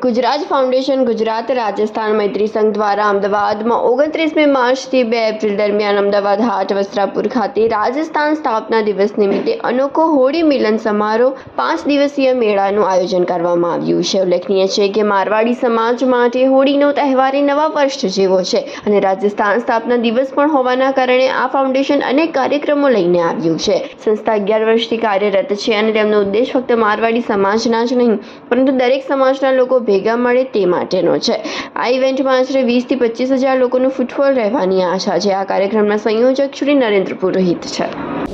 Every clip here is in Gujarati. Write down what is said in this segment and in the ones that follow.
ગુજરાત ફાઉન્ડેશન ગુજરાત રાજસ્થાન મૈત્રી સંઘ દ્વારા અમદાવાદમાં 29મી માર્ચથી 2 એપ્રિલ દરમિયાન અમદાવાદ હાટ વસ્ત્રાપુર ખાતે રાજસ્થાન સ્થાપના દિવસ નિમિત્તે અનોખો હોળી મિલન સમારોહ 5 દિવસીય મેળાનું આયોજન કરવામાં આવ્યું છે। ઉલ્લેખનીય છે કે મારવાડી સમાજ માટે હોળીનો તહેવાર એ નવા વર્ષ જેવો છે અને રાજસ્થાન સ્થાપના દિવસ પણ હોવાના કારણે આ ફાઉન્ડેશન અનેક કાર્યક્રમો લઈને આવ્યું છે। સંસ્થા 11 વર્ષથી કાર્યરત છે અને તેમનો ઉદ્દેશ ફક્ત મારવાડી સમાજના જ નહીં પરંતુ દરેક સમાજના લોકો ભેગા મળે તે માટેનો છે। આ ઇવેન્ટમાં આશરે 20 થી 25 હજાર લોકોનું ફૂટફોલ રહેવાની આશા છે। આ કાર્યક્રમના સંયોજક શ્રી નરેન્દ્ર પુરોહિત છે।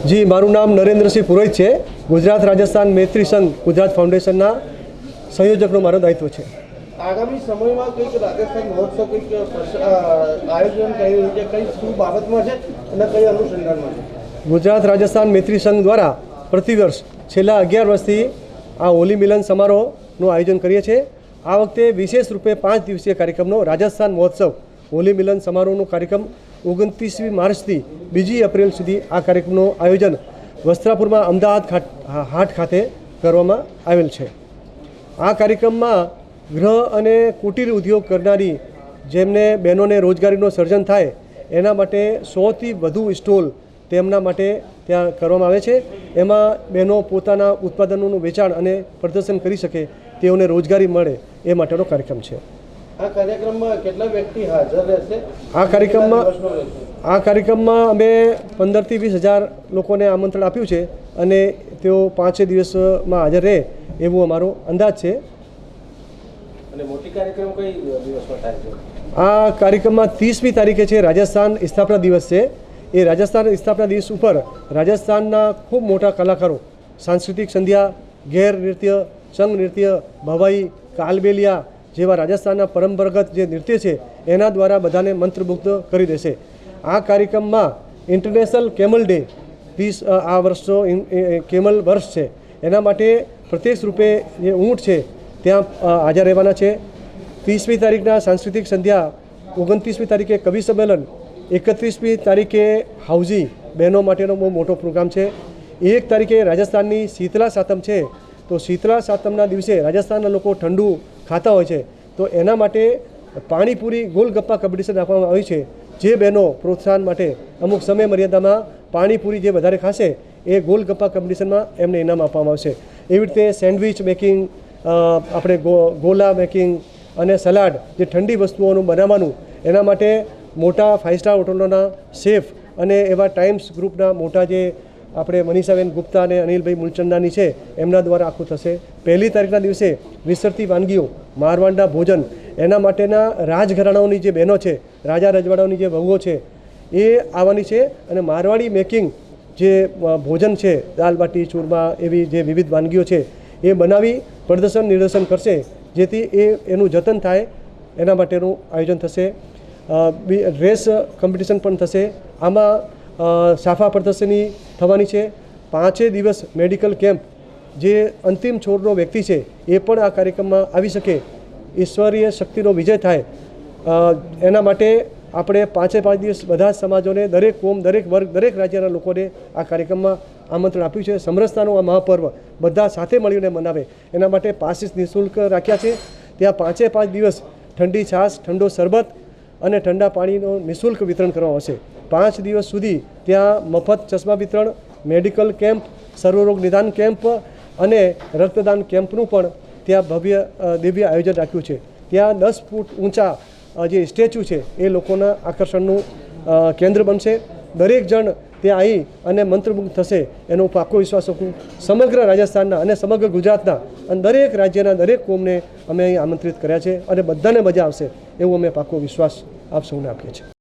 જી, મારું નામ નરેન્દ્રસિંહ પુરોહિત છે। ગુજરાત રાજસ્થાન મૈત્રી સંઘ ગુજરાત ફાઉન્ડેશનના સંયોજકનું મારું દાયિત્વ છે। આગામી સમયમાં કંઈક રાજસ્થાન મહોત્સવ કંઈક આયોજન કરી રહ્યું છે, કઈ શું બાબતમાં છે અને કઈ અનુસંધાનમાં છે? ગુજરાત રાજસ્થાન મૈત્રી સંઘ દ્વારા પ્રતિવર્ષ છેલ્લા 11 વર્ષથી આ હોલી મિલન સમારોહનું આયોજન કરીએ છીએ। આ વખતે વિશેષ રૂપે 5 દિવસીય કાર્યક્રમનો રાજસ્થાન મહોત્સવ હોલી મિલન સમારોહનો કાર્યક્રમ 29મી માર્ચથી 2 એપ્રિલ સુધી આ કાર્યક્રમનું આયોજન વસ્ત્રાપુરમાં અમદાવાદ હાટ ખાતે કરવામાં આવેલ છે। આ કાર્યક્રમમાં ગૃહ અને કુટીર ઉદ્યોગ કરનારી જેમને બહેનોને રોજગારીનું સર્જન થાય એના માટે 100થી વધુ સ્ટોલ તેમના માટે ત્યાં કરવામાં આવે છે। એમાં બહેનો પોતાના ઉત્પાદનોનું વેચાણ અને પ્રદર્શન કરી શકે, તેઓને રોજગારી મળે એ માટેનો કાર્યક્રમ છે। આ કાર્યક્રમમાં કેટલા વ્યક્તિ હાજર રહેશે? આ કાર્યક્રમમાં અમે 15 થી 20 હજાર લોકોને આમંત્રણ આપ્યું છે અને તેઓ 5 દિવસમાં હાજર રહે એવું અમારો અંદાજ છે। અને મોટી કાર્યક્રમ કઈ દિવસમાં થાય છે? આ કાર્યક્રમમાં 30મી તારીખે છે રાજસ્થાન સ્થાપના દિવસ છે। એ રાજસ્થાન સ્થાપના દિવસ ઉપર રાજસ્થાનના ખૂબ મોટા કલાકારો સાંસ્કૃતિક સંધ્યા, ઘેર નૃત્ય, સંઘ નૃત્ય, ભવાઈ, કાલબેલિયા જેવા રાજસ્થાનના પરંપરાગત જે નૃત્ય છે એના દ્વારા બધાને મંત્રમુગ્ધ કરી દેશે। આ કાર્યક્રમમાં ઇન્ટરનેશનલ કેમલ ડે આ વર્ષનો કેમલ વર્ષ છે, એના માટે પ્રત્યક્ષ રૂપે જે ઊંટ છે ત્યાં હાજર રહેવાના છે। 30મી તારીખના સાંસ્કૃતિક સંધ્યા, 29મી તારીખે કવિ સંમેલન, 31મી તારીખે હાઉઝી બહેનો માટેનો બહુ મોટો પ્રોગ્રામ છે। 1 તારીખે રાજસ્થાનની શીતલા સાતમ છે, તો શીતલા સાતમના દિવસે રાજસ્થાનના લોકો ઠંડુ ખાતા હોય છે, તો એના માટે પાણીપુરી ગોલગપ્પા કોમ્પિટિશન આપવામાં આવી છે। જે બહેનો પ્રોત્સાહન માટે અમુક સમય મર્યાદામાં પાણીપુરી જે વધારે ખાશે એ ગોલગપ્પા કોમ્પિટિશનમાં એમને ઇનામ આપવામાં આવશે। એવી રીતે સેન્ડવિચ મેકિંગ, આપણે ગોલા મેકિંગ અને સલાડ જે ઠંડી વસ્તુઓનું બનાવવાનું, એના માટે મોટા 5 સ્ટાર હોટલોના શેફ અને એવા ટાઈમ્સ ગ્રુપના મોટા જે આપણે મનીષાબેન ગુપ્તા અને અનિલભાઈ મૂલચંદાની છે એમના દ્વારા આખું થશે। 1લી તારીખના દિવસે વિસરતી વાનગીઓ, મારવાડના ભોજન, એના માટેના રાજઘરાણાઓની જે બહેનો છે, રાજા રજવાડાઓની જે વહુઓ છે એ આવવાની છે અને મારવાડી મેકિંગ જે ભોજન છે, દાલ બાટી ચૂરમા એવી જે વિવિધ વાનગીઓ છે એ બનાવી પ્રદર્શન નિદર્શન કરશે, જેથી એનું જતન થાય એના માટેનું આયોજન થશે। ડ્રેસ કોમ્પિટિશન પણ થશે। આમાં સાફા પ્રદર્શની થવાની છે। 5 દિવસ મેડિકલ કેમ્પ, જે અંતિમ છોડનો વ્યક્તિ છે એ પણ આ કાર્યક્રમમાં આવી શકે, ઈશ્વરીય શક્તિનો વિજય થાય એના માટે આપણે 5 દિવસ બધા જ સમાજોને, દરેક કોમ, દરેક વર્ગ, દરેક રાજ્યના લોકોને આ કાર્યક્રમમાં આમંત્રણ આપ્યું છે। સમરસતાનું આ મહાપર્વ બધા સાથે મળીને મનાવે એના માટે પાસીસ નિઃશુલ્ક રાખ્યા છે। ત્યાં 5 દિવસ ઠંડી છાશ, ઠંડો શરબત અને ઠંડા પાણીનો નિઃશુલ્ક વિતરણ કરવામાં આવશે। 5 દિવસ સુધી ત્યાં મફત ચશ્મા વિતરણ, મેડિકલ કેમ્પ, સર્વરોગ નિદાન કેમ્પ અને રક્તદાન કેમ્પનું પણ ત્યાં ભવ્ય દિવ્ય આયોજન રાખ્યું છે। ત્યાં 10 ફૂટ ઊંચા જે સ્ટેચ્યુ છે એ લોકોના આકર્ષણનું કેન્દ્ર બનશે। દરેક જણ ત્યાં આવી અને મંત્રમુગ્ધ થશે એનો પાકો વિશ્વાસ આપું। સમગ્ર રાજસ્થાનના અને સમગ્ર ગુજરાતના અને દરેક રાજ્યના દરેક કોમને અમે અહીં આમંત્રિત કર્યા છે અને બધાને મજા આવશે એવો અમે પાકો વિશ્વાસ આપ સૌને આપીએ છીએ।